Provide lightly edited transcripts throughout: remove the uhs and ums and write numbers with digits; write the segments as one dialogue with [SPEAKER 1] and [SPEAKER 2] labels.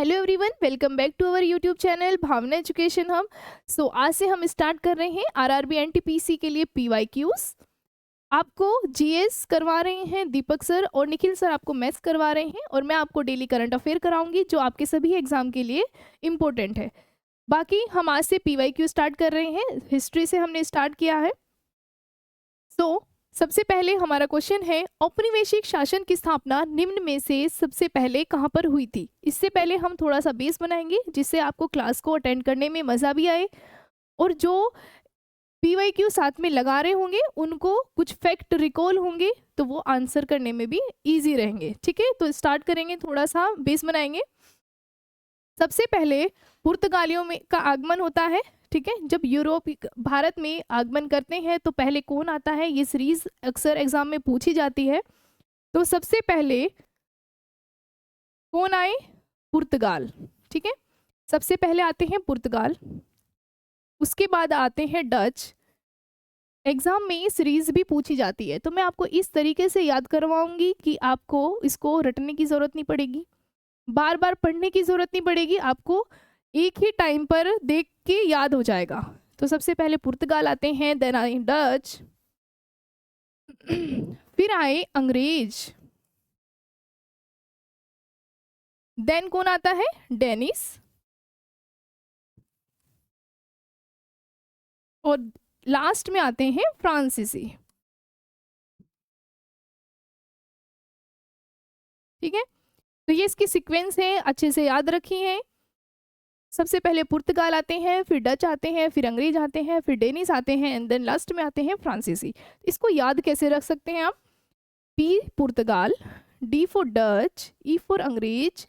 [SPEAKER 1] Hello everyone, welcome back to our YouTube channel Bhavna education hub. आज से हम start कर रहे हैं आरआरबी एनटीपीसी के लिए पीवाईक्यूज। आपको जीएस करवा रहे हैं दीपक सर और निखिल सर आपको मैथ्स करवा रहे हैं और मैं आपको डेली करंट अफेयर कराऊंगी जो आपके सभी एग्जाम के लिए इम्पोर्टेंट है। बाकी हम आज से पीवाईक्यू स्टार्ट कर रहे हैं, हिस्ट्री से हमने स्टार्ट किया है। सबसे पहले हमारा क्वेश्चन है, औपनिवेशिक शासन की स्थापना निम्न में से सबसे पहले कहाँ पर हुई थी। इससे पहले हम थोड़ा सा बेस बनाएंगे जिससे आपको क्लास को अटेंड करने में मज़ा भी आए और जो पीवाईक्यू साथ में लगा रहे होंगे उनको कुछ फैक्ट रिकॉल होंगे तो वो आंसर करने में भी इजी रहेंगे। ठीक है, तो स्टार्ट करेंगे, थोड़ा सा बेस बनाएंगे। सबसे पहले पुर्तगालियों में का आगमन होता है। ठीक है, जब यूरोप भारत में आगमन करते हैं तो पहले कौन आता है, ये सीरीज अक्सर एग्जाम में पूछी जाती है। तो सबसे पहले कौन आए, पुर्तगाल। ठीक है, सबसे पहले आते हैं पुर्तगाल, उसके बाद आते हैं डच। एग्जाम में सीरीज भी पूछी जाती है तो मैं आपको इस तरीके से याद करवाऊंगी कि आपको इसको रटने की जरूरत नहीं पड़ेगी, बार बार पढ़ने की जरूरत नहीं पड़ेगी, आपको एक ही टाइम पर देख के याद हो जाएगा। तो सबसे पहले पुर्तगाल आते हैं, देन आए डच, फिर आए अंग्रेज, देन कौन आता है, डेनिस, और लास्ट में आते हैं फ्रांसीसी। ठीक है, तो ये इसकी सीक्वेंस है, अच्छे से याद रखी है। सबसे पहले पुर्तगाल आते हैं, फिर डच आते हैं, फिर अंग्रेज आते हैं, फिर डेनिस आते हैं एंड देन लास्ट में आते हैं फ्रांसीसी। इसको याद कैसे रख सकते हैं आप, P Portugal, D for Dutch, E for अंग्रेज,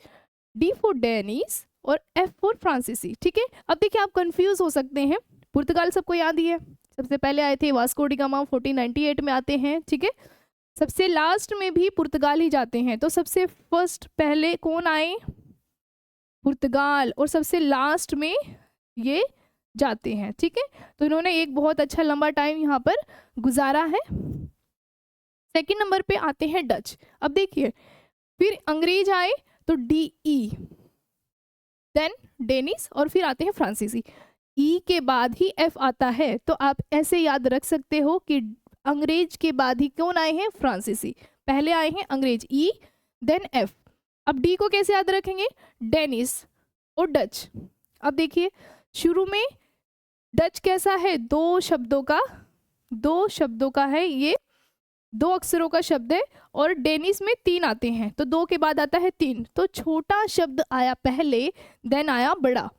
[SPEAKER 1] डी फॉर डेनिस और एफ फॉर फ्रांसीसी। ठीक है, अब देखिए आप कंफ्यूज हो सकते हैं। पुर्तगाल सबको याद ही है, सबसे पहले आए थे वास्को डी गामा, 1498 में आते हैं। ठीक है, सबसे लास्ट में भी पुर्तगाल ही जाते हैं, तो सबसे फर्स्ट पहले कौन आए, पुर्तगाल, और सबसे लास्ट में ये जाते हैं। ठीक है, तो इन्होंने एक बहुत अच्छा लंबा टाइम यहाँ पर गुजारा है। सेकंड नंबर पे आते हैं डच। अब देखिए, फिर अंग्रेज आए तो डी ई, देन डेनिस और फिर आते हैं फ्रांसीसी। ई के बाद ही एफ आता है, तो आप ऐसे याद रख सकते हो कि अंग्रेज के बाद ही कौन आए हैं, फ्रांसीसी। पहले आए हैं अंग्रेज, ई देन एफ। अब डी को कैसे याद रखेंगे, डेनिस और डच। अब देखिए शुरू में डच कैसा है, दो शब्दों का है, ये दो अक्षरों का शब्द है, और डेनिस में तीन आते हैं तो दो के बाद आता है तीन, तो छोटा शब्द आया पहले देन आया बड़ा।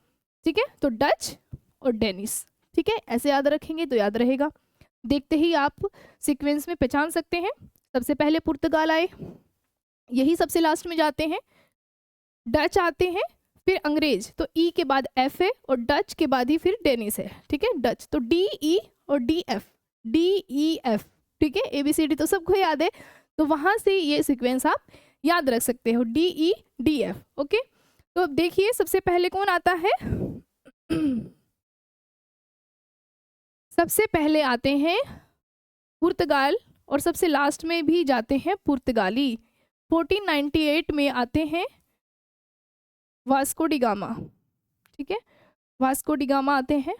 [SPEAKER 1] ठीक है, तो डच और डेनिस। ठीक है, ऐसे याद रखेंगे तो याद रहेगा। देखते ही आप सीक्वेंस में पहचान सकते हैं। सबसे पहले पुर्तगाल आए, यही सबसे लास्ट में जाते हैं, डच आते हैं, फिर अंग्रेज, तो ई के बाद एफ है और डच के बाद ही फिर डेनिस है। ठीक है, डच तो डी ई और D F, D E F. ठीक है, एबीसीडी तो सबको याद है, तो वहां से ये सीक्वेंस आप याद रख सकते हो, D E D F. Okay, तो अब देखिए सबसे पहले कौन आता है सबसे पहले आते हैं पुर्तगाल और सबसे लास्ट में भी जाते हैं पुर्तगाली। 1498 में आते हैं वास्को डी गामा। ठीक है, वास्को डी गामा आते हैं,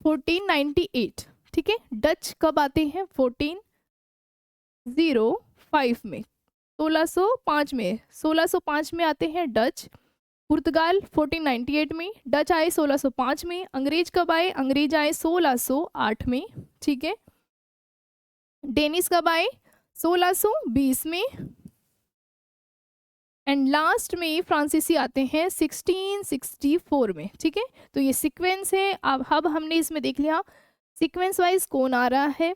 [SPEAKER 1] (1498). ठीक है, डच कब आते हैं, 1405 में, 1605 में आते हैं डच। पुर्तगाल 1498 में, डच आए 1605 में। अंग्रेज कब आए, अंग्रेज आए 1608 में। ठीक है, डेनिस कब आए, 1620 में, एंड लास्ट में फ्रांसीसी आते हैं 1664 में। ठीक है, तो ये सीक्वेंस है। अब हमने इसमें देख लिया सीक्वेंस वाइज कौन आ रहा है।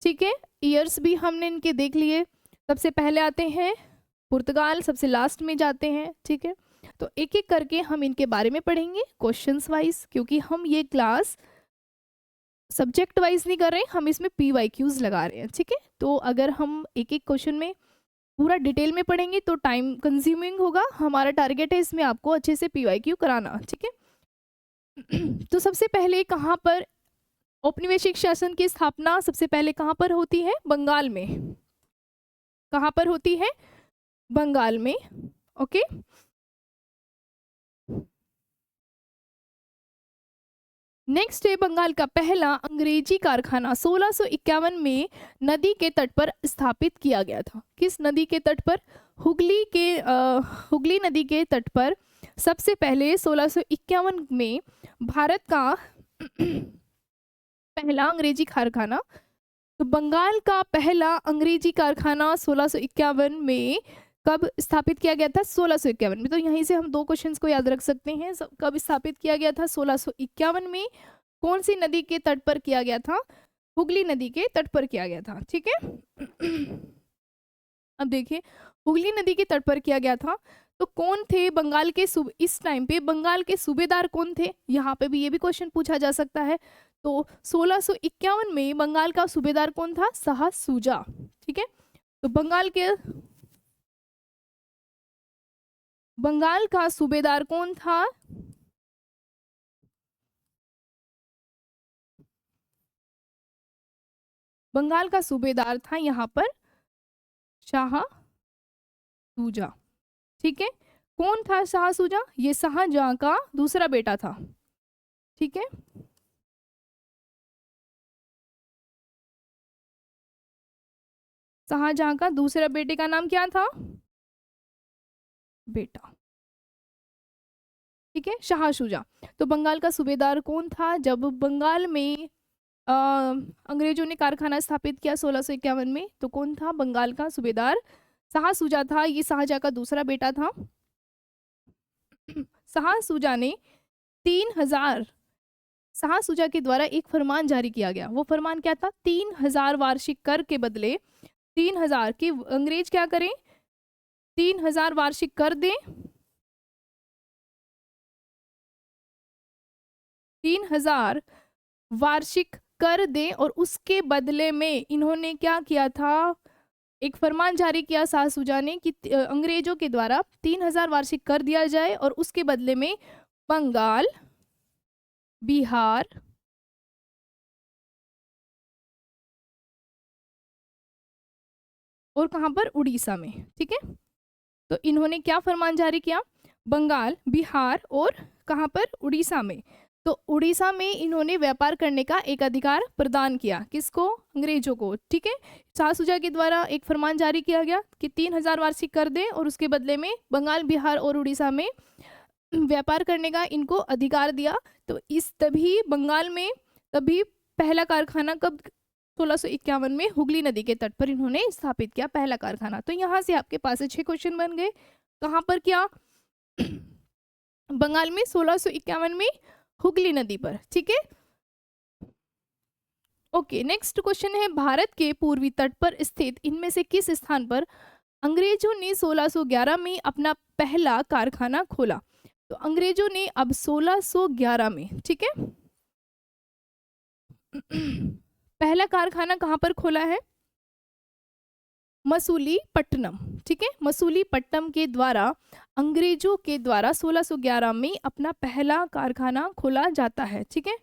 [SPEAKER 1] ठीक है, ईयर्स भी हमने इनके देख लिए, सबसे पहले आते हैं पुर्तगाल, सबसे लास्ट में जाते हैं। ठीक है, तो एक एक करके हम इनके बारे में पढ़ेंगे क्वेश्चंस वाइज, क्योंकि हम ये क्लास सब्जेक्ट वाइज नहीं कर रहे हैं, हम इसमें पीवाईक्यूज लगा रहे हैं। ठीक है, तो अगर हम एक एक क्वेश्चन में पूरा डिटेल में पढ़ेंगे तो टाइम कंज्यूमिंग होगा। हमारा टारगेट है इसमें आपको अच्छे से PYQ कराना, ठीक है। तो सबसे पहले कहाँ पर औपनिवेशिक शासन की स्थापना सबसे पहले कहाँ पर होती है? बंगाल में। कहाँ पर होती है? बंगाल में। ओके, नेक्स्ट है बंगाल का पहला अंग्रेजी कारखाना 1651 में नदी के तट पर स्थापित किया गया था। किस नदी के तट पर? हुगली नदी के तट पर सबसे पहले 1651 में भारत का पहला अंग्रेजी कारखाना। तो बंगाल का पहला अंग्रेजी कारखाना 1651 में कब स्थापित किया गया था? 1651 में। तो यहीं से हम दो क्वेश्चंस को याद रख सकते हैं। कब स्थापित किया गया था? 1651 में। कौन सी नदी के तट पर किया गया था? हुगली नदी के तट पर किया गया था, ठीक है। अब देखिए, हुगली नदी के तट पर किया गया था। तो कौन थे बंगाल के इस टाइम पे बंगाल के सूबेदार कौन थे? यहाँ पे भी ये भी क्वेश्चन पूछा जा सकता है। तो 1651 में बंगाल का सूबेदार कौन था? शाह सूजा, ठीक है। तो बंगाल का सूबेदार कौन था? बंगाल का सूबेदार था यहाँ पर शाह सूजा, ठीक है। कौन था शाह सूजा? ये शाहजहां का दूसरा बेटा था, ठीक है। शाहजहां का दूसरा बेटे का नाम क्या था? बेटा, ठीक है, शाह शुजा। तो बंगाल का सूबेदार कौन था जब बंगाल में अंग्रेजों ने कारखाना स्थापित किया 1651 में? तो कौन था बंगाल का सूबेदार? शाह शुजा था। ये शाहजहां का दूसरा बेटा था। शाह शुजा ने 3000 शाह शुजा के द्वारा एक फरमान जारी किया गया। वो फरमान क्या था? 3000 वार्षिक कर के बदले 3000 की अंग्रेज क्या करें? 3000 वार्षिक कर दें, 3000 वार्षिक कर दें, और उसके बदले में इन्होंने क्या किया था? एक फरमान जारी किया शाह शुजा ने कि अंग्रेजों के द्वारा 3000 वार्षिक कर दिया जाए और उसके बदले में बंगाल, बिहार, और कहां पर? उड़ीसा में, ठीक है। तो इन्होंने क्या फरमान जारी किया? बंगाल, बिहार और कहां पर? उड़ीसा में। तो उड़ीसा में इन्होंने व्यापार करने का एक अधिकार प्रदान किया। किसको? अंग्रेजों को, ठीक है। शाह शुजा के द्वारा एक फरमान जारी किया गया कि 3000 वार्षिक कर दें और उसके बदले में बंगाल, बिहार और उड़ीसा में व्यापार करने का इनको अधिकार दिया। तो इस तभी बंगाल में तभी पहला कारखाना कब? 1651 में हुगली नदी के तट पर इन्होंने स्थापित किया पहला कारखाना। तो यहाँ से आपके पास 6 क्वेश्चन बन गए। कहाँ पर किया? बंगाल में 1651 में हुगली नदी पर, ठीक है। ओके, नेक्स्ट क्वेश्चन है, भारत के पूर्वी तट पर स्थित इनमें से किस स्थान पर अंग्रेजों ने 1611 में अपना पहला कारखाना खोला? तो अंग्रेजों ने अब 1611 में, ठीक है, पहला कारखाना कहां पर खोला है? मसूलीपट्टनम, ठीक है। मसूलीपट्टनम के द्वारा अंग्रेजों के द्वारा 1611 में अपना पहला कारखाना खोला जाता है, ठीक है।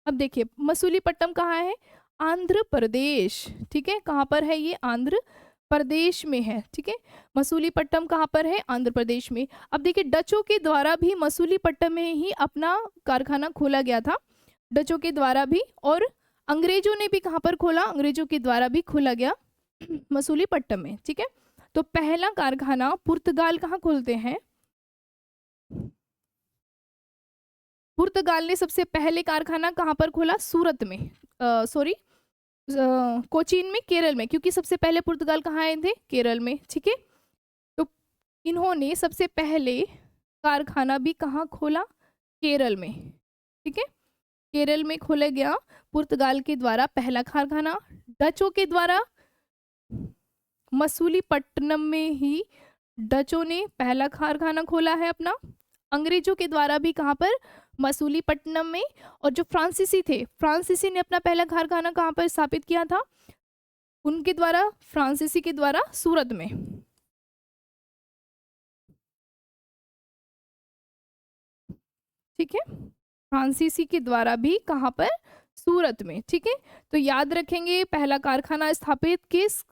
[SPEAKER 1] अब देखिए, मसूलीपट्टनम कहाँ है? आंध्र प्रदेश, ठीक है। कहाँ पर है ये? आंध्र प्रदेश में है, ठीक है। मसूलीपट्टनम कहाँ पर है? आंध्र प्रदेश में। अब देखिए, डचों के द्वारा भी मसूलीपट्टनम में ही अपना कारखाना खोला गया था, डचों के द्वारा भी, और अंग्रेजों ने भी कहाँ पर खोला? अंग्रेजों के द्वारा भी खोला गया मसूलीपट्टनम में, ठीक है। तो पहला कारखाना पुर्तगाल कहाँ खोलते हैं? पुर्तगाल ने सबसे पहले कारखाना कहाँ पर खोला? सूरत में, सॉरी कोचीन में, केरल में, क्योंकि सबसे पहले पुर्तगाल कहाँ आए थे? केरल में, ठीक है। तो इन्होंने सबसे पहले कारखाना भी कहाँ खोला? केरल में, ठीक है। केरल में खोला गया पुर्तगाल के द्वारा पहला कारखाना। डचों के द्वारा मसूलीपट्टनम में ही डचों ने पहला कारखाना खोला है अपना। अंग्रेजों के द्वारा भी कहाँ पर? मसूलीपट्टनम में। और जो फ्रांसीसी थे, फ्रांसीसी ने अपना पहला कारखाना कहाँ पर स्थापित किया था? उनके द्वारा, फ्रांसीसी के द्वारा सूरत में। ठीक है, फ्रांसीसी के द्वारा भी कहाँ पर, सूरत में। ठीक है, तो याद रखेंगे पहला कारखाना स्थापित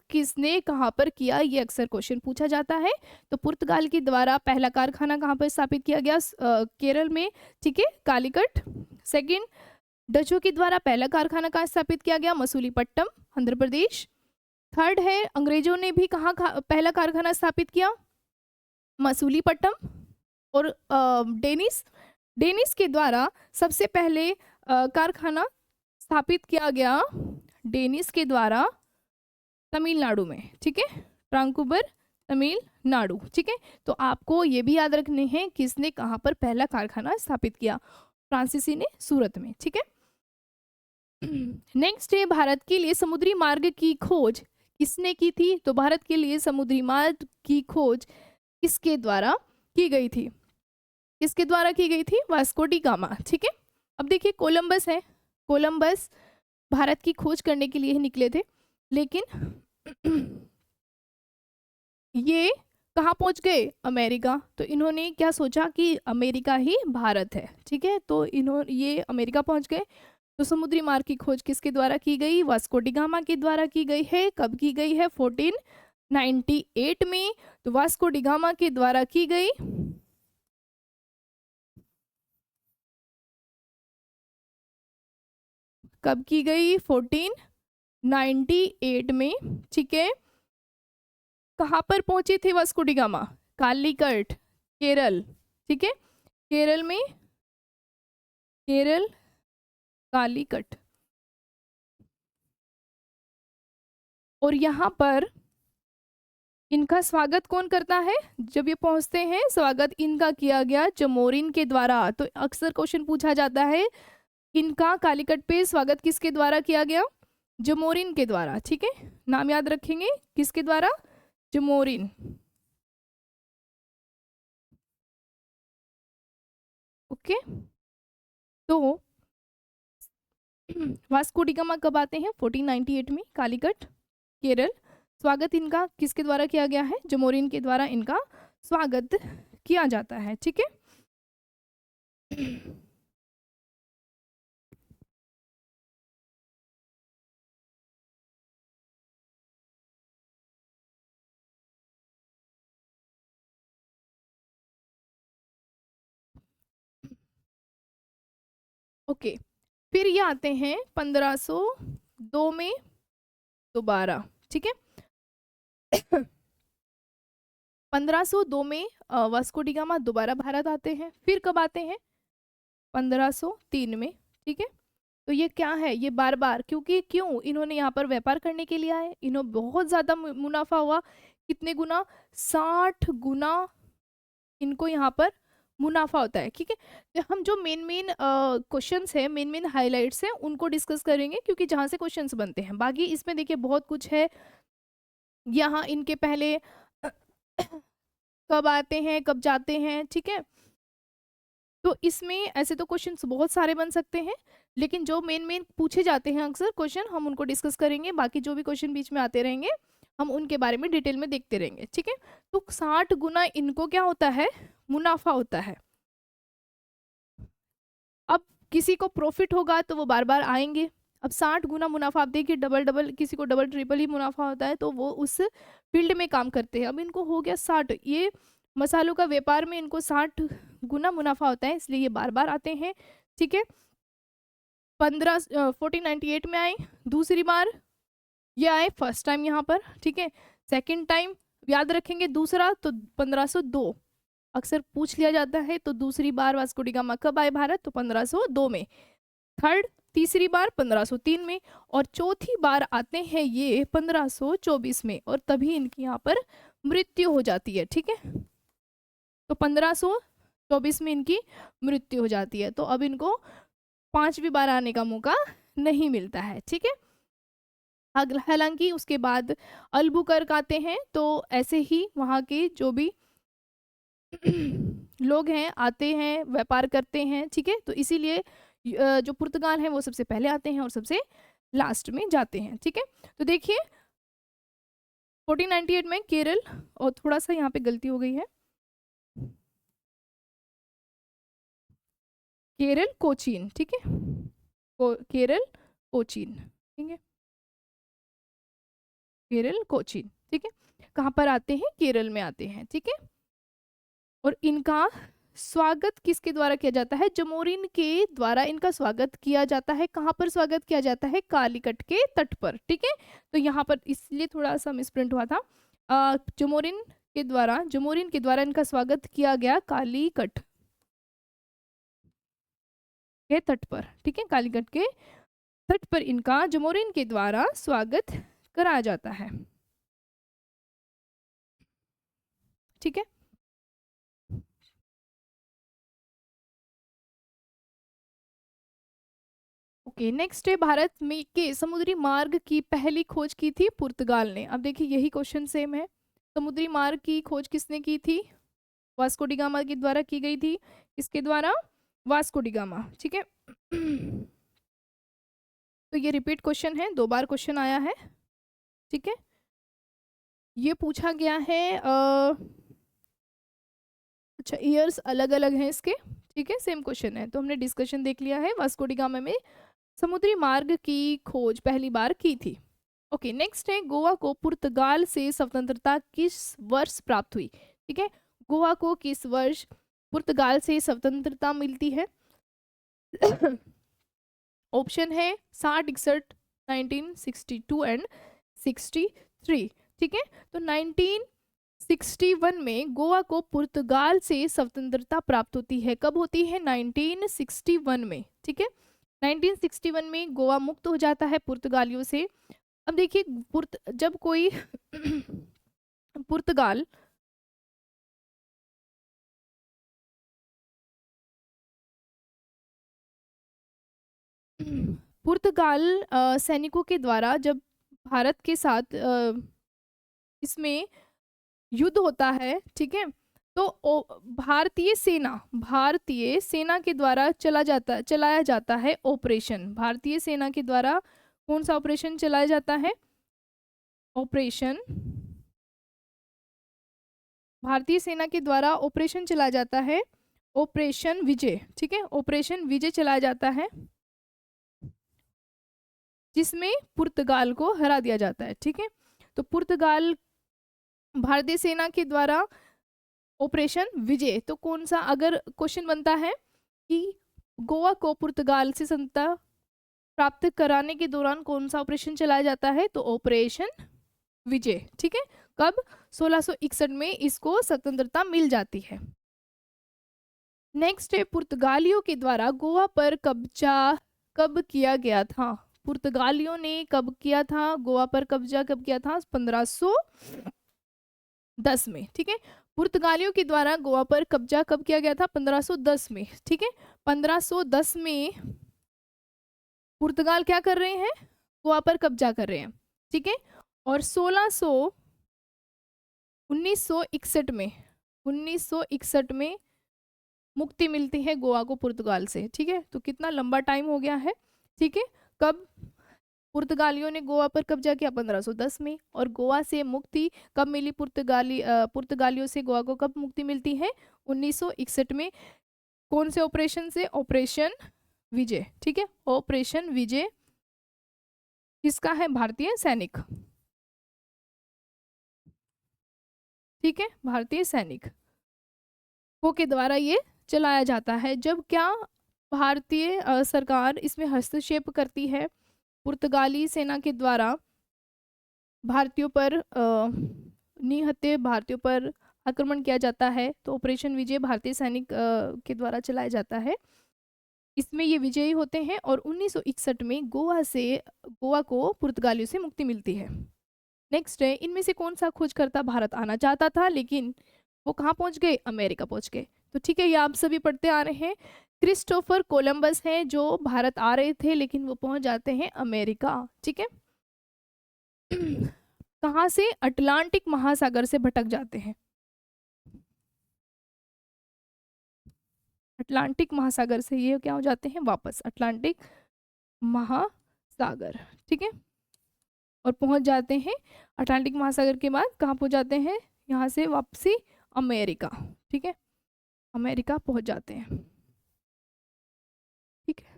[SPEAKER 1] किसने कहाँ पर किया, ये अक्सर क्वेश्चन पूछा जाता है। तो पुर्तगाल के द्वारा पहला कारखाना कहाँ पर स्थापित किया गया, केरल में। ठीक है, कालीकट। सेकंड, डचों के द्वारा पहला कारखाना कहाँ स्थापित किया गया, मसूलीपट्टनम, आंध्र प्रदेश। थर्ड है, अंग्रेजों ने भी कहाँ पहला कारखाना स्थापित किया, मसूलीपट्टनम। और डेनिस के द्वारा सबसे पहले कारखाना स्थापित किया गया, डेनिस के द्वारा तमिलनाडु में। ठीक है, ट्रांकुबर, तमिलनाडु। ठीक है, तो आपको ये भी याद रखने हैं किसने कहाँ पर पहला कारखाना स्थापित किया, फ्रांसीसी ने सूरत में। ठीक है, नेक्स्ट है, भारत के लिए समुद्री मार्ग की खोज किसने की थी। तो भारत के लिए समुद्री मार्ग की खोज किसके द्वारा की गई थी, किसके द्वारा की गई थी, वास्को डी गामा। ठीक है, अब देखिए कोलंबस है, कोलंबस भारत की खोज करने के लिए ही निकले थे, लेकिन ये कहाँ पहुंच गए, अमेरिका। तो इन्होंने क्या सोचा कि अमेरिका ही भारत है। ठीक है, तो ये अमेरिका पहुंच गए। तो समुद्री मार्ग की खोज किसके द्वारा की गई, वास्को डी गामा के द्वारा की गई है। कब की गई है, 1498 में। तो वास्को डी गामा के द्वारा की गई। कब की गई, 1498 में। ठीक है, कहाँ पर पहुंचे थे Vasco D gamma, Calicut, Kerala. ठीक है, केरल में, केरल, कालीकट। और यहाँ पर इनका स्वागत कौन करता है, जब ये पहुंचते हैं स्वागत इनका किया गया जमोरिन के द्वारा। तो अक्सर क्वेश्चन पूछा जाता है, इनका कालीकट पे स्वागत किसके द्वारा किया गया, जमोरिन के द्वारा। ठीक है, नाम याद रखेंगे, किसके द्वारा, जमोरिन। ओके, तो वास्को डी गामा कब आते हैं, 1498 में, कालीकट, केरल। स्वागत इनका किसके द्वारा किया गया है, जमोरिन के द्वारा इनका स्वागत किया जाता है। ठीक है, ओके, फिर ये आते हैं 1502 में दोबारा। ठीक है, 1502 में वास्को डी गामा दोबारा भारत आते हैं। फिर कब आते हैं, 1503 में। ठीक है, तो ये क्या है, ये बार बार, क्योंकि क्यों, इन्होंने यहाँ पर व्यापार करने के लिए आए, इन्होंने बहुत ज्यादा मुनाफा हुआ। कितने गुना, 60 गुना इनको यहाँ पर मुनाफा होता है। ठीक है, तो हम जो मेन क्वेश्चंस है, मेन हाइलाइट्स हैं, उनको डिस्कस करेंगे, क्योंकि जहाँ से क्वेश्चंस बनते हैं। बाकी इसमें देखिए बहुत कुछ है, यहाँ इनके पहले कब आते हैं, कब जाते हैं। ठीक है, तो इसमें ऐसे तो क्वेश्चंस बहुत सारे बन सकते हैं, लेकिन जो मेन पूछे जाते हैं अक्सर क्वेश्चन, हम उनको डिस्कस करेंगे। बाकी जो भी क्वेश्चन बीच में आते रहेंगे, हम उनके बारे में डिटेल में देखते रहेंगे। ठीक है, तो 60 गुना इनको क्या होता है, मुनाफा होता है। अब किसी को प्रॉफिट होगा तो वो बार बार आएंगे। अब 60 गुना मुनाफा, आप देखिए डबल, किसी को डबल ट्रिपल ही मुनाफा होता है, तो वो उस फील्ड में काम करते हैं। अब इनको हो गया 60, ये मसालों का व्यापार में इनको 60 गुना मुनाफा होता है, इसलिए ये बार बार आते हैं। ठीक है, 1498 में आए दूसरी बार, ये आए फर्स्ट टाइम यहाँ पर। ठीक है, सेकंड टाइम याद रखेंगे, दूसरा तो 1502 अक्सर पूछ लिया जाता है। तो दूसरी बार वास्को डी गामा कब आए भारत, तो 1502 में। थर्ड, तीसरी बार 1503 में, और चौथी बार आते हैं ये 1524 में, और तभी इनकी यहाँ पर मृत्यु हो जाती है। ठीक है, तो 1524 में इनकी मृत्यु हो जाती है। तो अब इनको 5वीं बार आने का मौका नहीं मिलता है। ठीक है, हालांकि उसके बाद अल्बुकर्क आते हैं, तो ऐसे ही वहाँ के जो भी लोग हैं आते हैं, व्यापार करते हैं। ठीक है, तो इसीलिए जो पुर्तगाल है वो सबसे पहले आते हैं और सबसे लास्ट में जाते हैं। ठीक है, तो देखिए 1498 में केरल, और थोड़ा सा यहाँ पे गलती हो गई है, केरल कोचीन, ठीक है, केरल कोचीन, ठीक है, केरल कोचीन, ठीक है, कहाँ पर आते हैं, केरल में आते हैं, ठीक है। और इनका स्वागत किसके द्वारा किया जाता है, जमोरिन के द्वारा इनका स्वागत किया जाता है। कहाँ पर स्वागत किया जाता है, कालीकट के तट पर, ठीक है। तो यहाँ पर इसलिए थोड़ा सा मिसप्रिंट हुआ था, जमोरिन के द्वारा इनका स्वागत किया गया कालीकट के तट पर, ठीक है, कालीकट के तट पर इनका जमोरिन के द्वारा स्वागत कराया जाता है, ठीक है। ओके, नेक्स्ट है, भारत में के समुद्री मार्ग की पहली खोज की थी पुर्तगाल ने। अब देखिए यही क्वेश्चन सेम है, समुद्री मार्ग की खोज किसने की थी, वास्को डी गामा के द्वारा की गई थी, इसके द्वारा, वास्को डी गामा, ठीक है। तो ये रिपीट क्वेश्चन है, 2 बार क्वेश्चन आया है, ठीक है। ये पूछा गया है, अच्छा ईयर्स अलग अलग हैं इसके, ठीक है, सेम क्वेश्चन है, तो हमने डिस्कशन देख लिया है, वास्को डी गामा में समुद्री मार्ग की खोज पहली बार की थी। ओके, नेक्स्ट है, गोवा को पुर्तगाल से स्वतंत्रता किस वर्ष प्राप्त हुई, ठीक है, गोवा को किस वर्ष पुर्तगाल से स्वतंत्रता मिलती है। ऑप्शन है 60, 61, 1962 एंड 63, ठीक है। तो 1961 में गोवा को पुर्तगाल से स्वतंत्रता प्राप्त होती है। कब होती है, 1961 में, ठीक है, 1961 में गोवा मुक्त हो जाता है पुर्तगालियों से। अब देखिए जब कोई पुर्तगाल पुर्तगाल सैनिकों के द्वारा जब भारत के साथ इसमें युद्ध होता है, ठीक है, तो भारतीय सेना के द्वारा चलाया जाता है ऑपरेशन। भारतीय सेना के द्वारा कौन सा ऑपरेशन चलाया जाता है, ऑपरेशन, भारतीय सेना के द्वारा ऑपरेशन चलाया जाता है, ऑपरेशन विजय, ठीक है, ऑपरेशन विजय चलाया जाता है, जिसमें पुर्तगाल को हरा दिया जाता है, ठीक है। तो पुर्तगाल, भारतीय सेना के द्वारा ऑपरेशन विजय, तो कौन सा, अगर क्वेश्चन बनता है कि गोवा को पुर्तगाल से स्वतंत्रता प्राप्त कराने के दौरान कौन सा ऑपरेशन चलाया जाता है, तो ऑपरेशन विजय, ठीक है। कब, 1661 में इसको स्वतंत्रता मिल जाती है। नेक्स्ट है, पुर्तगालियों के द्वारा गोवा पर कब्जा कब किया गया था, पुर्तगालियों ने कब किया था, गोवा पर कब्जा कब किया था, 1510 में, ठीक है। पुर्तगालियों के द्वारा गोवा पर कब्जा कब किया गया था, 1510 में, ठीक है। 1510 में पुर्तगाल क्या कर रहे हैं, गोवा पर कब्जा कर रहे हैं, ठीक है। और 1961 में मुक्ति मिलती है गोवा को पुर्तगाल से, ठीक है। तो कितना लंबा टाइम हो गया है, ठीक है। कब पुर्तगालियों ने गोवा पर कब्जा किया, 1510 में। और गोवा से मुक्ति कब मिली, पुर्तगालियों से गोवा को कब मुक्ति मिलती है, 1961 में। कौन से ऑपरेशन से, ऑपरेशन विजय, ठीक है, ऑपरेशन विजय किसका है, भारतीय सैनिक, ठीक है, भारतीय सैनिक को के द्वारा ये चलाया जाता है। जब क्या भारतीय सरकार इसमें हस्तक्षेप करती है, पुर्तगाली सेना के द्वारा भारतीयों पर निहत्थे भारतीयों पर आक्रमण किया जाता है, तो ऑपरेशन विजय भारतीय सैनिक के द्वारा चलाया जाता है, इसमें ये विजयी होते हैं। और 1961 में गोवा को पुर्तगालियों से मुक्ति मिलती है। नेक्स्ट है, इनमें से कौन सा खोजकर्ता भारत आना चाहता था, लेकिन वो कहाँ पहुंच गए, अमेरिका पहुंच गए। तो ठीक है, ये आप सभी पढ़ते आ रहे हैं। क्रिस्टोफर कोलंबस है जो भारत आ रहे थे, लेकिन वो पहुंच जाते हैं अमेरिका, ठीक है। कहाँ से, अटलांटिक महासागर से भटक जाते हैं, अटलांटिक महासागर से ये क्या हो जाते हैं, वापस अटलांटिक महासागर, ठीक है, और पहुंच जाते हैं अटलांटिक महासागर के बाद कहाँ पहुंच जाते हैं, यहाँ से वापसी अमेरिका, ठीक है, अमेरिका पहुंच जाते हैं, ठीक है।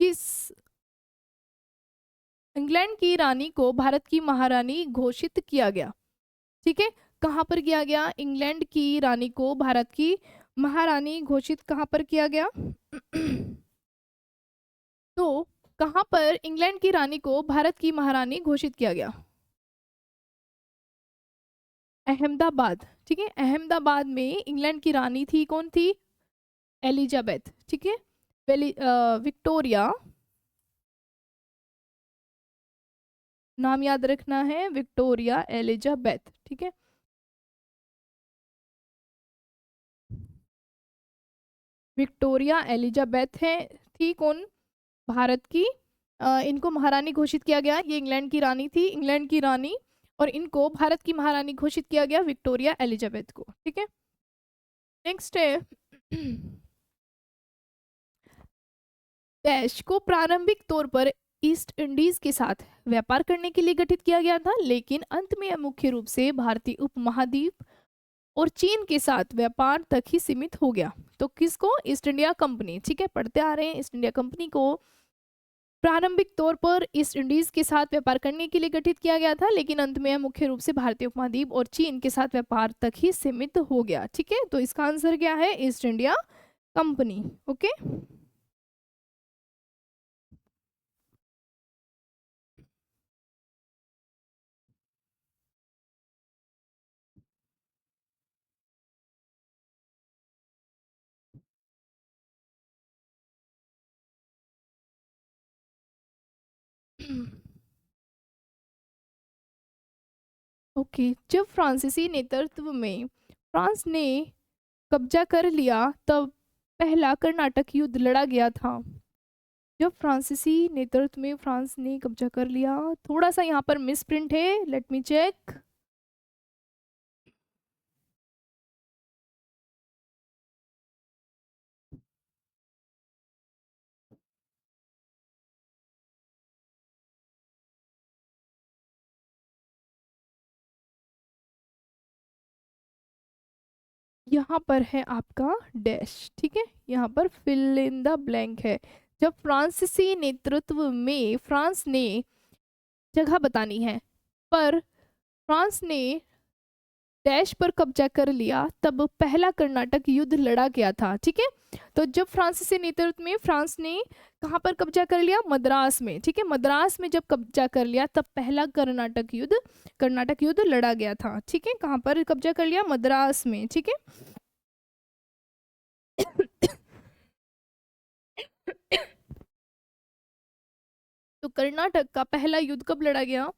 [SPEAKER 1] किस इंग्लैंड की रानी को भारत की महारानी घोषित किया गया, ठीक है, कहाँ पर किया गया, इंग्लैंड की रानी को भारत की महारानी घोषित कहाँ पर किया गया तो कहाँ पर इंग्लैंड की रानी को भारत की महारानी घोषित किया गया, अहमदाबाद, ठीक है, अहमदाबाद में इंग्लैंड की रानी थी, कौन थी, एलिजाबेथ, ठीक है, विक्टोरिया, नाम याद रखना है, विक्टोरिया एलिजाबेथ, ठीक है। विक्टोरिया एलिजाबेथ है, थी कौन, भारत की, इनको महारानी घोषित किया गया, ये इंग्लैंड की रानी थी, इंग्लैंड की रानी, और इनको भारत की महारानी घोषित किया गया विक्टोरिया एलिजाबेथ को, ठीक है। नेक्स्ट है डैश को प्रारंभिक तौर पर ईस्ट इंडीज के साथ व्यापार करने के लिए गठित किया गया था, लेकिन अंत में यह मुख्य रूप से भारतीय उपमहाद्वीप और चीन के साथ व्यापार तक ही सीमित हो गया। तो किसको, ईस्ट इंडिया कंपनी, ठीक है, पढ़ते आ रहे हैं, ईस्ट इंडिया कंपनी को प्रारंभिक तौर पर ईस्ट इंडीज के साथ व्यापार करने के लिए गठित किया गया था, लेकिन अंत में यह मुख्य रूप से भारतीय उपमहाद्वीप और चीन के साथ व्यापार तक ही सीमित हो गया, ठीक है। तो इसका आंसर क्या है, east India company, okay. Okay, जब फ्रांसीसी नेतृत्व में फ्रांस ने कब्जा कर लिया तब पहला कर्नाटक युद्ध लड़ा गया था। जब फ्रांसीसी नेतृत्व में फ्रांस ने कब्जा कर लिया, थोड़ा सा यहाँ पर मिस प्रिंट है, लेट मी चेक। यहाँ पर है आपका डैश, ठीक है, यहाँ पर फिल इन द ब्लैंक है। जब फ्रांसीसी नेतृत्व में फ्रांस ने, जगह बतानी है, पर फ्रांस ने डैश पर कब्जा कर लिया तब पहला कर्नाटक युद्ध लड़ा गया था, ठीक है। तो जब फ्रांसीसी नेतृत्व में फ्रांस ने कहाँ पर कब्जा कर लिया, मद्रास में, ठीक है, मद्रास में जब कब्जा कर लिया तब पहला कर्नाटक युद्ध लड़ा गया था, ठीक है, कहाँ पर कब्जा कर लिया, मद्रास में, ठीक है। तो कर्नाटक का पहला युद्ध कब लड़ा गया,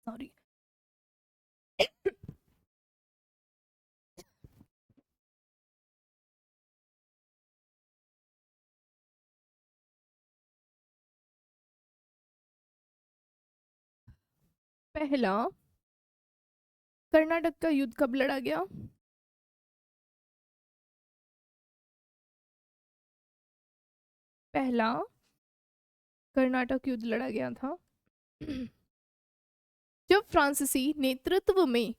[SPEAKER 1] सॉरी पहला कर्नाटक का युद्ध कब लड़ा गया, पहला कर्नाटक युद्ध लड़ा गया था जब फ्रांसीसी नेतृत्व में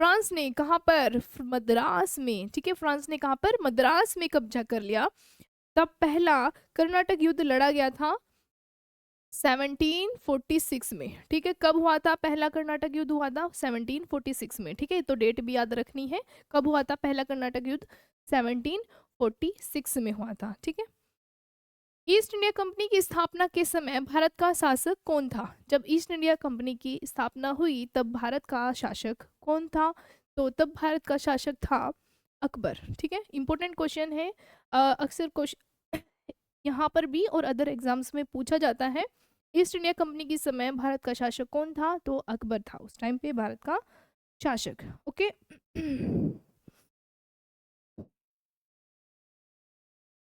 [SPEAKER 1] फ्रांस ने कहाँ पर, मद्रास में, ठीक है, फ्रांस ने कहाँ पर, मद्रास में कब्जा कर लिया, तब पहला कर्नाटक युद्ध लड़ा गया था 1746 में, ठीक है। कब हुआ था पहला कर्नाटक युद्ध, हुआ था 1746 में, ठीक है, तो डेट भी याद रखनी है, कब हुआ था पहला कर्नाटक युद्ध, 1746 में हुआ था, ठीक है। ईस्ट इंडिया कंपनी की स्थापना के समय भारत का शासक कौन था, जब ईस्ट इंडिया कंपनी की स्थापना हुई तब भारत का शासक कौन था, तो तब भारत का शासक था अकबर, ठीक है, इंपॉर्टेंट क्वेश्चन है, अक्सर क्वेश्चन यहाँ पर भी और अदर एग्जाम्स में पूछा जाता है। ईस्ट इंडिया कंपनी के समय भारत का शासक कौन था, तो अकबर था उस टाइम पे भारत का शासक, ओके।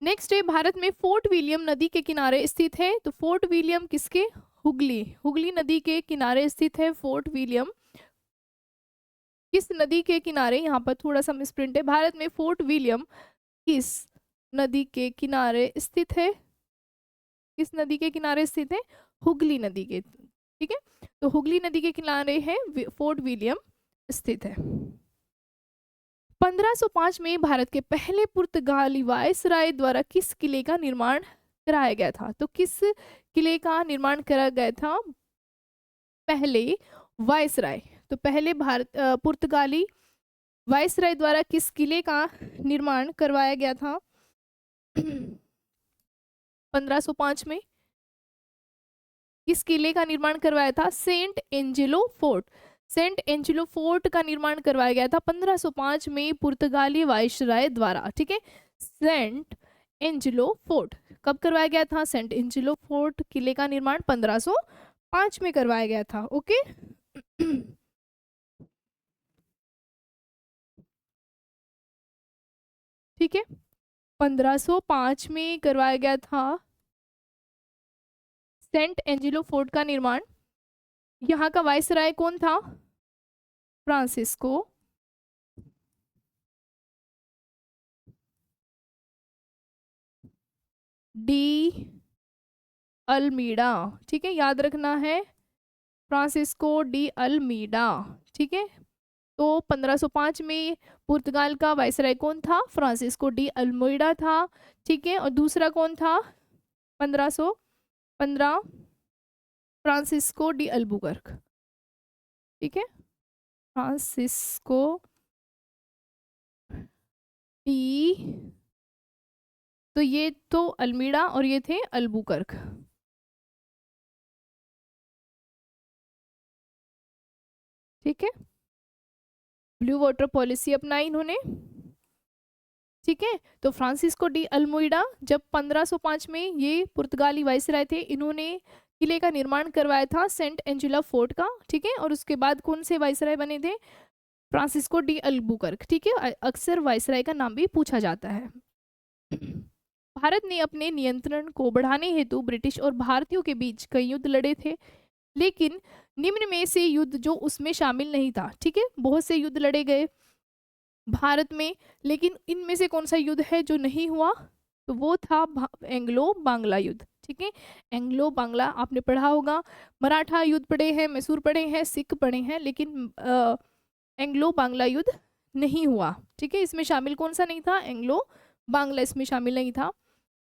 [SPEAKER 1] नेक्स्ट है, भारत में फोर्ट विलियम नदी के किनारे स्थित है, तो फोर्ट विलियम किसके, हुगली, हुगली नदी के किनारे स्थित है फोर्ट विलियम, किस नदी के किनारे, यहाँ पर थोड़ा सा मिसप्रिंट है, भारत में फोर्ट विलियम किस नदी के किनारे स्थित है, किस नदी के किनारे स्थित है? हुगली नदी के, ठीक है। तो हुगली नदी के किनारे है फोर्ट विलियम स्थित है। 1505 में भारत के पहले पुर्तगाली वायसराय द्वारा किस किले का निर्माण कराया गया था? तो किस किले का निर्माण करा गया था पहले वायसराय? तो पहले पुर्तगाली वायसराय द्वारा किस किले का निर्माण करवाया गया था 1505 में? किस किले का निर्माण करवाया था? Saint Angelo Fort. Saint Angelo Fort का निर्माण करवाया गया था 1505 में पुर्तगाली वायसराय द्वारा, ठीक है। सेंट एंजेलो फोर्ट कब करवाया गया था? सेंट एंजेलो फोर्ट किले का निर्माण 1505 में करवाया गया था, ओके। ठीक है, 1505 में करवाया गया था सेंट एंजेलो फोर्ट का निर्माण। यहाँ का वायसराय कौन था? फ्रांसिस्को डी अल्मीडा, ठीक है, याद रखना है, फ्रांसिस्को डी अल्मीडा, ठीक है। तो 1505 में पुर्तगाल का वायसराय कौन था? फ्रांसिस्को डी अल्मीडा था, ठीक है। और दूसरा कौन था 1515? फ्रांसिस्को डी अल्बुकर्क, ठीक है। फ्रांसिस्को डी, तो ये तो अल्मीडा और ये थे अल्बुकर्क, ठीक है। ब्लू वाटर पॉलिसी अपनाई इन्होंने, ठीक है। तो फ्रांसिस्को डी अल्मोइडा जब 1505 में ये पुर्तगाली वायसराय थे, इन्होंने किले का निर्माण करवाया था सेंट एंजेला फोर्ट का, ठीक है। और उसके बाद कौन से वायसराय बने थे? फ्रांसिस्को डी अल्बुकर्क, ठीक है। अक्सर वायसराय का नाम भी पूछा जाता है। भारत ने अपने नियंत्रण को बढ़ाने हेतु ब्रिटिश और भारतीयों के बीच कई युद्ध लड़े थे, लेकिन निम्न में से युद्ध जो उसमें शामिल नहीं था, ठीक है। बहुत से युद्ध लड़े गए भारत में, लेकिन इनमें से कौन सा युद्ध है जो नहीं हुआ? तो वो था एंग्लो बांग्ला युद्ध, ठीक है। एंग्लो बांग्ला आपने पढ़ा होगा, मराठा युद्ध पढ़े हैं, मैसूर पढ़े हैं, सिख पढ़े हैं, लेकिन एंग्लो बांग्ला युद्ध नहीं हुआ, ठीक है। इसमें शामिल कौन सा नहीं था? एंग्लो बांग्ला इसमें शामिल नहीं था।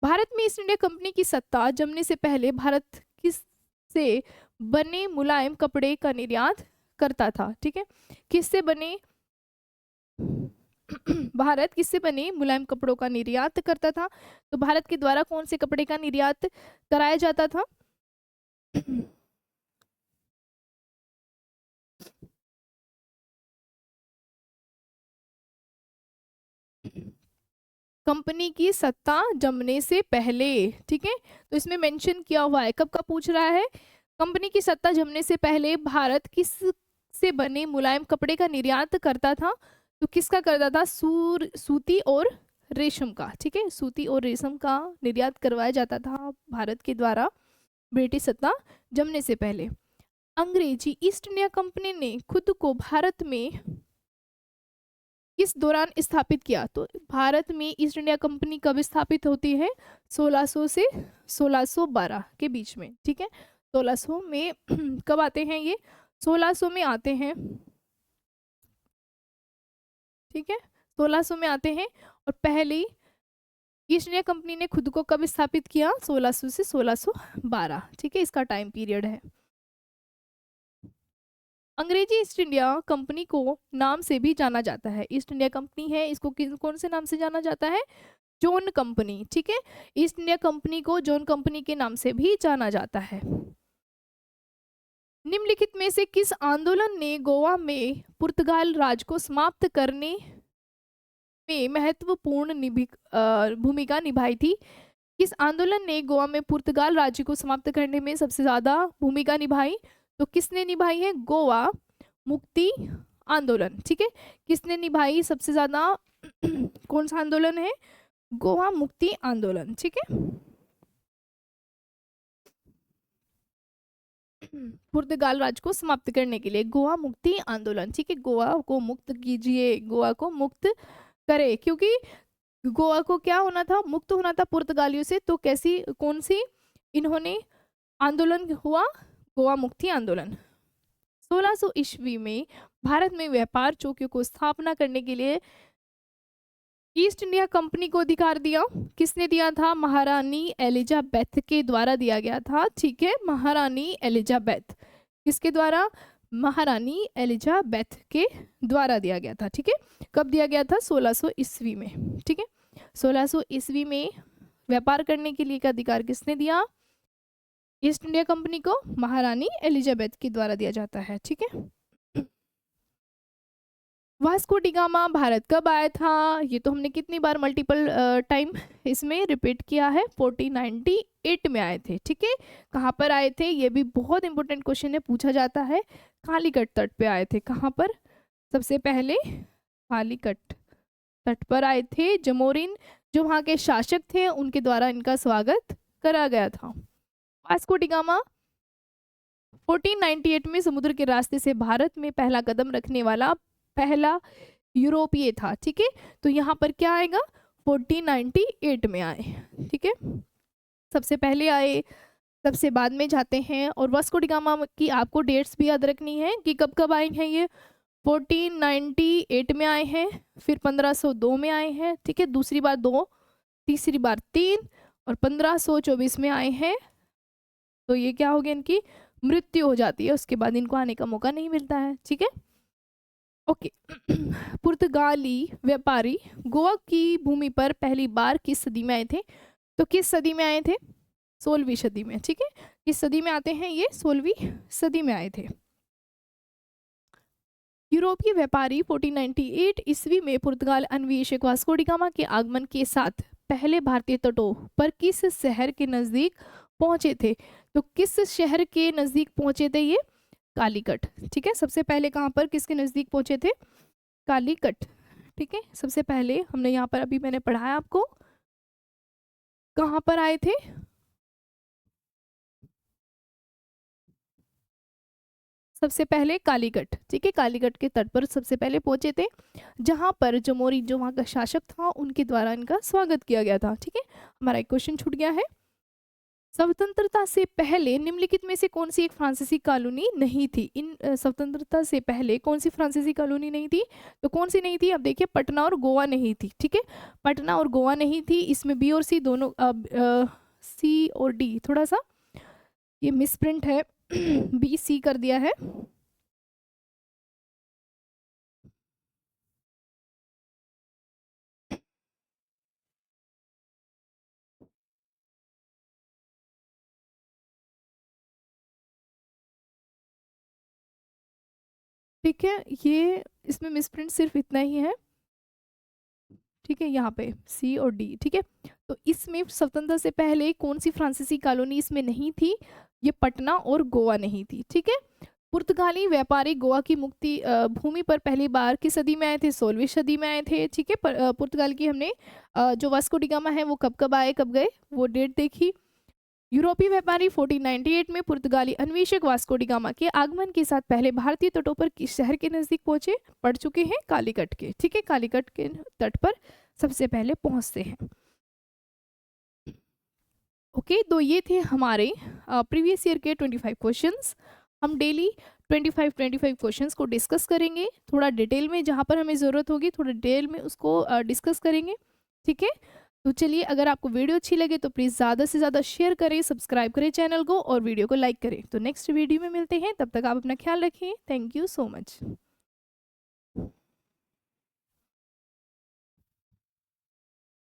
[SPEAKER 1] भारत में ईस्ट इंडिया कंपनी की सत्ता जमने से पहले भारत किस से बने मुलायम कपड़े का निर्यात करता था, ठीक है। किससे बने भारत किससे बने मुलायम कपड़ों का निर्यात करता था? तो भारत के द्वारा कौन से कपड़े का निर्यात कराया जाता था? कंपनी की सत्ता जमने से पहले, ठीक है। तो इसमें मेंशन किया हुआ है, कब का पूछ रहा है? कंपनी की सत्ता जमने से पहले भारत किस से बने मुलायम कपड़े का निर्यात करता था? तो किसका करता था? सूती और रेशम का, ठीक है। सूती और रेशम का निर्यात करवाया जाता था भारत के द्वारा ब्रिटिश सत्ता जमने से पहले। अंग्रेजी ईस्ट इंडिया कंपनी ने खुद को भारत में किस दौरान स्थापित किया? तो भारत में ईस्ट इंडिया कंपनी कब स्थापित होती है? 1600 से 1612 के बीच में, ठीक है। 1600 में कब आते हैं ये? 1600 में आते हैं, ठीक है। 1600 में आते हैं। और पहली ईस्ट इंडिया कंपनी ने खुद को कब स्थापित किया? 1600 से 1612, ठीक है, इसका टाइम पीरियड है। अंग्रेजी ईस्ट इंडिया कंपनी को नाम से भी जाना जाता है, ईस्ट इंडिया कंपनी है, इसको कौन से नाम से जाना जाता है? जॉन कंपनी, ठीक है। ईस्ट इंडिया कंपनी को जॉन कंपनी के नाम से भी जाना जाता है। निम्नलिखित में से किस आंदोलन ने गोवा में पुर्तगाल राज को समाप्त करने में महत्वपूर्ण भूमिका निभाई थी? किस आंदोलन ने गोवा में पुर्तगाल राज्य को समाप्त करने में सबसे ज्यादा भूमिका निभाई? तो किसने निभाई है? गोवा मुक्ति आंदोलन, ठीक है। किसने निभाई सबसे ज्यादा? कौन सा आंदोलन है? गोवा मुक्ति आंदोलन, ठीक है। पुर्तगाल राज्य को समाप्त करने के लिए गोवा मुक्ति आंदोलन, ठीक है। गोवा को मुक्त कीजिए, गोवा को मुक्त करे, क्योंकि गोवा को क्या होना था? मुक्त होना था पुर्तगालियों से। तो कैसी, कौन सी इन्होंने आंदोलन हुआ गोवा मुक्ति आंदोलन। 1600 ईस्वी में भारत में व्यापार चौकियों को स्थापना करने के लिए ईस्ट इंडिया कंपनी को अधिकार दिया। किसने दिया था? महारानी एलिजाबेथ के द्वारा दिया गया था। ठीक है, महारानी एलिजाबेथ, किसके द्वारा? महारानी एलिजाबेथ के द्वारा दिया गया था। ठीक है, कब दिया गया था? 1600 ईस्वी में। ठीक है, 1600 ईस्वी में व्यापार करने के लिए का अधिकार किसने दिया? ईस्ट इंडिया कंपनी को महारानी एलिजाबेथ के द्वारा दिया जाता है। ठीक है, वास्को डी गामा भारत कब आया था? ये तो हमने कितनी बार मल्टीपल टाइम इसमें रिपीट किया है, 1498 में आए थे। ठीक है, कहाँ पर आए थे? ये भी बहुत इंपॉर्टेंट क्वेश्चन है, पूछा जाता है। कालीकट तट पे आए थे। कहाँ पर? सबसे पहले कालीकट तट पर आए थे। जमोरिन जो वहाँ के शासक थे उनके द्वारा इनका स्वागत करा गया था। वास्को डी गामा 1498 में समुद्र के रास्ते से भारत में पहला कदम रखने वाला पहला यूरोपीय था। ठीक है, तो यहाँ पर क्या आएगा? 1498 में आए। ठीक है, सबसे पहले आए, सबसे बाद में जाते हैं। और वास्को डी गामा की आपको डेट्स भी याद रखनी है कि कब कब आए हैं। ये 1498 में आए हैं, फिर 1502 में आए हैं। ठीक है, दूसरी बार 2, तीसरी बार 3 और 1524 में आए हैं। तो ये क्या हो गया? इनकी मृत्यु हो जाती है, उसके बाद इनको आने का मौका नहीं मिलता है। ठीक है, ओके। पुर्तगाली व्यापारी गोवा की भूमि पर पहली बार किस सदी में आए थे? तो किस सदी में आए थे? 16वीं सदी में। ठीक है, किस सदी में आते हैं? ये 16वीं सदी में आए थे। यूरोपीय व्यापारी 1498 ईस्वी में पुर्तगाल अन्वेषक वास्को डी गामा के आगमन के साथ पहले भारतीय तटों पर किस शहर के नजदीक पहुंचे थे? तो किस शहर के नजदीक पहुंचे थे? ये कालीकट। ठीक है, सबसे पहले कहाँ पर किसके नजदीक पहुंचे थे? कालीकट। ठीक है, सबसे पहले हमने यहाँ पर अभी मैंने पढ़ाया आपको, कहाँ पर आए थे? सबसे पहले कालीकट। ठीक है, कालीकट के तट पर सबसे पहले पहुंचे थे, जहां पर जमोरी जो वहां का शासक था उनके द्वारा इनका स्वागत किया गया था। ठीक है, हमारा एक क्वेश्चन छूट गया है। स्वतंत्रता से पहले निम्नलिखित में से कौन सी एक फ्रांसीसी कॉलोनी नहीं थी? इन स्वतंत्रता से पहले कौन सी फ्रांसीसी कॉलोनी नहीं थी? तो कौन सी नहीं थी? अब देखिए, पटना और गोवा नहीं थी। ठीक है, पटना और गोवा नहीं थी। इसमें बी और सी दोनों, सी और डी थोड़ा सा ये मिसप्रिंट है, बी सी कर दिया है। ठीक है, ये इसमें मिसप्रिंट सिर्फ इतना ही है। ठीक है, यहाँ पे सी और डी। ठीक है, तो इसमें स्वतंत्रता से पहले कौन सी फ्रांसीसी कॉलोनी इसमें नहीं थी? ये पटना और गोवा नहीं थी। ठीक है, पुर्तगाली व्यापारी गोवा की मुक्ति भूमि पर पहली बार किस सदी में आए थे? 16वीं सदी में आए थे। ठीक है, पुर्तगाल की हमने जो वास्को डी गामा है वो कब कब आए कब गए वो डेट देखी। यूरोपीय व्यापारी 1498 में पुर्तगाली अन्वेषक वास्को डी गामा के आगमन के साथ पहले भारतीय तटों पर किस शहर के नजदीक पहुंचे? पढ़ चुके हैं, कालीकट के। ठीक है, कालीकट के तट पर सबसे पहले पहुंचते हैं। ओके, तो ये थे हमारे प्रीवियस ईयर के 25 क्वेश्चंस। हम डेली 25 क्वेश्चंस को डिस्कस करेंगे, थोड़ा डिटेल में, जहाँ पर हमें ज़रूरत होगी थोड़ा डिटेल में उसको डिस्कस करेंगे। ठीक है, तो चलिए, अगर आपको वीडियो अच्छी लगे तो प्लीज़ ज़्यादा से ज़्यादा शेयर करें, सब्सक्राइब करें चैनल को और वीडियो को लाइक करें। तो नेक्स्ट वीडियो में मिलते हैं, तब तक आप अपना ख्याल रखिए। Thank you so much.